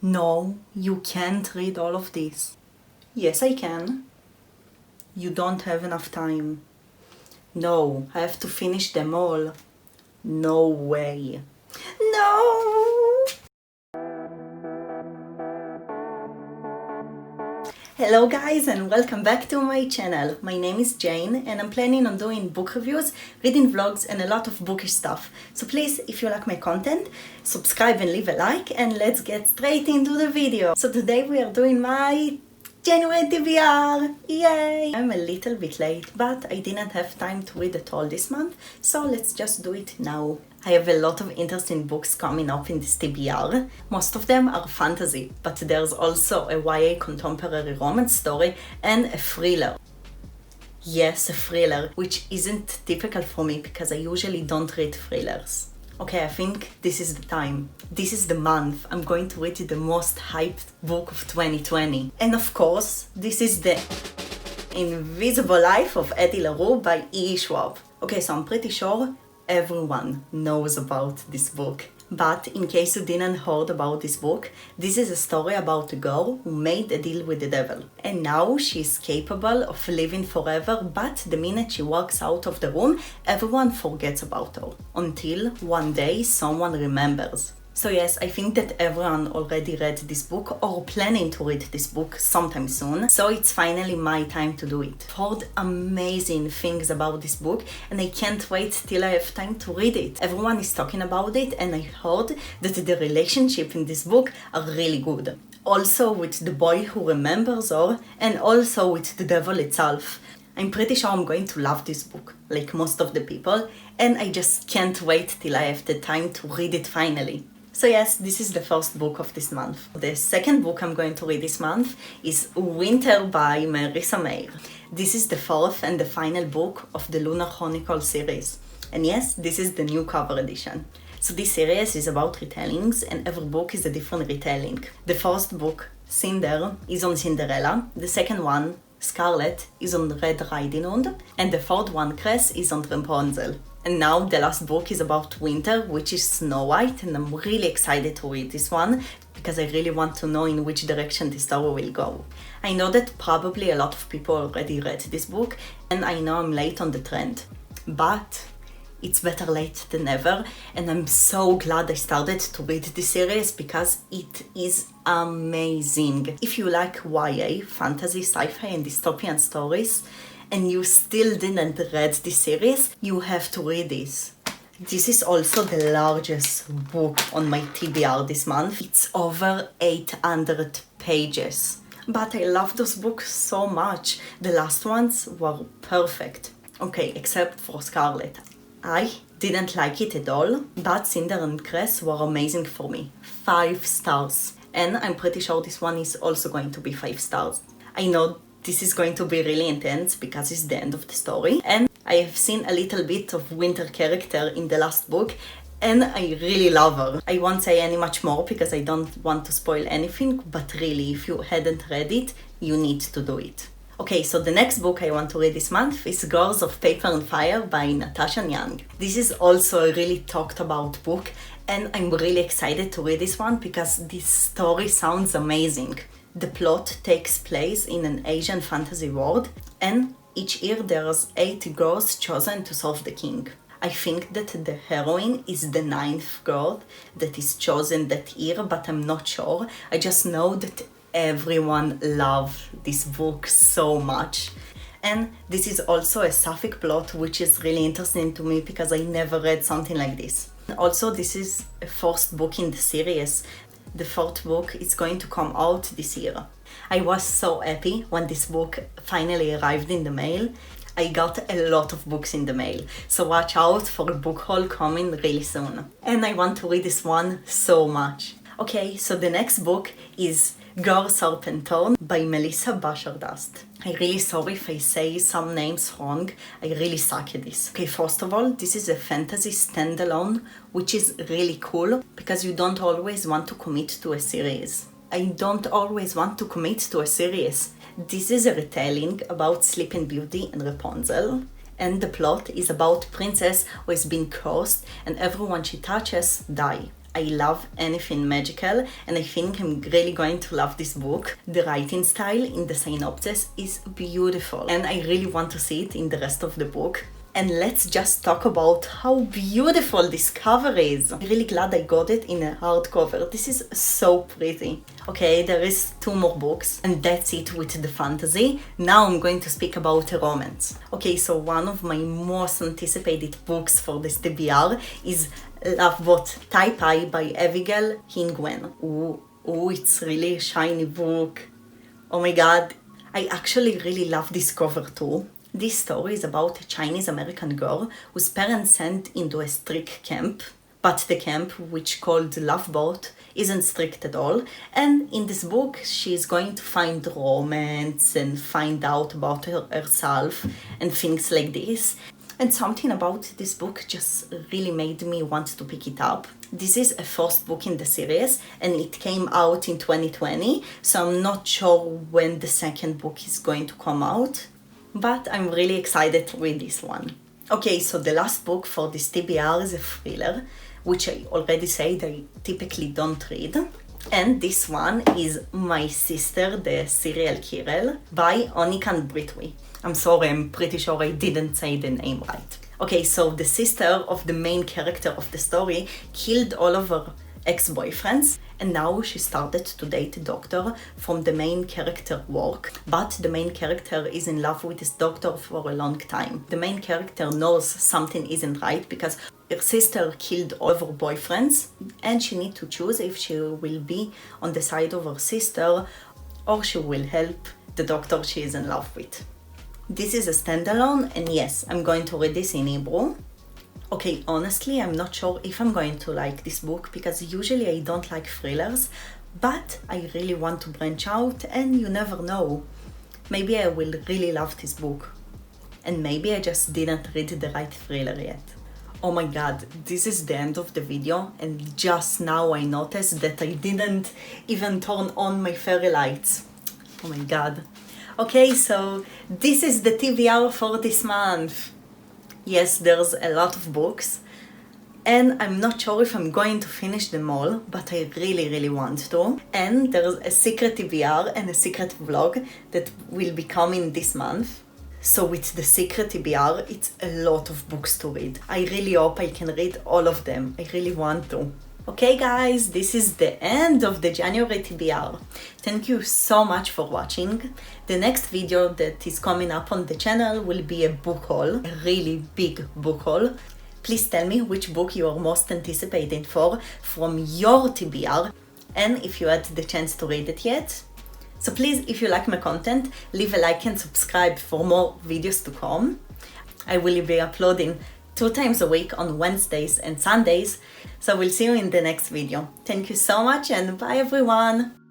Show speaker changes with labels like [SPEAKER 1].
[SPEAKER 1] No, you can't read all of this. Yes, I can. You don't have enough time. No, I have to finish them all. No way. No! Hello guys and welcome back to my channel. My name is Jane and I'm planning on doing book reviews, reading vlogs and a lot of bookish stuff. So please, if you like my content, subscribe and leave a like and let's get straight into the video. So today we are doing my January TBR! Yay! I'm a little bit late, but I didn't have time to read at all this month, so let's just do it now. I have a lot of interesting books coming up in this TBR. Most of them are fantasy, but there's also a YA contemporary romance story and a thriller. Yes, a thriller, which isn't typical for me because I usually don't read thrillers. Okay, I think this is the time. This is the month I'm going to read the most hyped book of 2020. And of course, this is The Invisible Life of Addie LaRue by Schwab. Okay, so I'm pretty sure everyone knows about this book. But in case you didn't heard about this book, this is a story about a girl who made a deal with the devil. And now she's capable of living forever, but the minute she walks out of the room, everyone forgets about her. Until one day someone remembers. So yes, I think that everyone already read this book or planning to read this book sometime soon. So it's finally my time to do it. I've heard amazing things about this book and I can't wait till I have time to read it. Everyone is talking about it and I heard that the relationship in this book are really good. Also with the boy who remembers her and also with the devil itself. I'm pretty sure I'm going to love this book, like most of the people, and I just can't wait till I have the time to read it finally. So yes, this is the first book of this month. The second book I'm going to read this month is Winter by Marissa Meyer. This is the fourth and the final book of the Lunar Chronicles series. And yes, this is the new cover edition. So this series is about retellings and every book is a different retelling. The first book, Cinder, is on Cinderella. The second one, Scarlet, is on Red Riding Hood. And the third one, Cress, is on Rapunzel. And now the last book is about Winter, which is Snow White, and I'm really excited to read this one because I really want to know in which direction the story will go. I know that probably a lot of people already read this book and I know I'm late on the trend, but it's better late than never and I'm so glad I started to read this series because it is amazing. If you like YA, fantasy, sci-fi and dystopian stories, and you still didn't read this series, you have to read this. This is also the largest book on my TBR this month. It's over 800 pages. But I love those books so much. The last ones were perfect. Okay, except for Scarlet. I didn't like it at all, but Cinder and Cress were amazing for me. 5 stars. And I'm pretty sure this one is also going to be 5 stars. I know this is going to be really intense because it's the end of the story. And I have seen a little bit of Winter character in the last book and I really love her. I won't say any much more because I don't want to spoil anything, but really, if you hadn't read it, you need to do it. Okay, so the next book I want to read this month is Girls of Paper and Fire by Natasha and Ngan. This is also a really talked about book and I'm really excited to read this one because this story sounds amazing. The plot takes place in an Asian fantasy world and each year there's 8 girls chosen to serve the king. I think that the heroine is the 9th girl that is chosen that year, but I'm not sure. I just know that everyone loves this book so much. And this is also a sapphic plot, which is really interesting to me because I never read something like this. Also, this is a first book in the series. The 4th book is going to come out this year. I was so happy when this book finally arrived in the mail. I got a lot of books in the mail, so watch out for a book haul coming really soon. And I want to read this one so much. Okay, so the next book is Serpent, Thorn by Marissa Bashardoust. I'm really sorry if I say some names wrong, I really suck at this. Okay, first of all, this is a fantasy standalone, which is really cool because you don't always want to commit to a series. I don't always want to commit to a series. This is a retelling about Sleeping Beauty and Rapunzel. And the plot is about princess who has been cursed and everyone she touches die. I love anything magical, and I think I'm really going to love this book. The writing style in the synopsis is beautiful, and I really want to see it in the rest of the book. And let's just talk about how beautiful this cover is. I'm really glad I got it in a hardcover. This is so pretty. Okay, there is 2 more books, and that's it with the fantasy. Now I'm going to speak about a romance. Okay, so one of my most anticipated books for this TBR is Loveboat Taipei by Abigail, Hing. Ooh, it's really a shiny book. Oh my god, I actually really love this cover too. This story is about a Chinese-American girl whose parents sent into a strict camp, but the camp, which called Loveboat, isn't strict at all, and in this book she is going to find romance and find out about herself and things like this. And something about this book just really made me want to pick it up. This is a first book in the series, and it came out in 2020, so I'm not sure when the second book is going to come out. But I'm really excited to read this one. Okay, so the last book for this TBR is a thriller, which I already said I typically don't read. And this one is My Sister, the Serial Killer by Oyinkan Braithwaite. I'm sorry, I'm pretty sure I didn't say the name right. Okay, so the sister of the main character of the story killed all of her ex-boyfriends, and now she started to date a doctor from the main character work, but the main character is in love with this doctor for a long time. The main character knows something isn't right because her sister killed all of her boyfriends, and she needs to choose if she will be on the side of her sister or she will help the doctor she is in love with. This is a standalone, and yes, I'm going to read this in Hebrew. Okay, honestly, I'm not sure if I'm going to like this book because usually I don't like thrillers, but I really want to branch out, and you never know. Maybe I will really love this book. And maybe I just didn't read the right thriller yet. Oh my god, this is the end of the video, and just now I noticed that I didn't even turn on my fairy lights. Oh my god. Okay, so this is the TBR for this month. Yes, there's a lot of books, and I'm not sure if I'm going to finish them all, but I really want to. And there's a secret TBR and a secret vlog that will be coming this month. So with the secret TBR, it's a lot of books to read. I really hope I can read all of them. I really want to. Okay guys, this is the end of the January TBR. Thank you so much for watching. The next video that is coming up on the channel will be a book haul, a really big book haul. Please tell me which book you are most anticipating for from your TBR, and if you had the chance to read it yet. So please, if you like my content, leave a like and subscribe for more videos to come. I will be uploading 2 times a week on Wednesdays and Sundays, so we'll see you in the next video. Thank you so much, and bye everyone!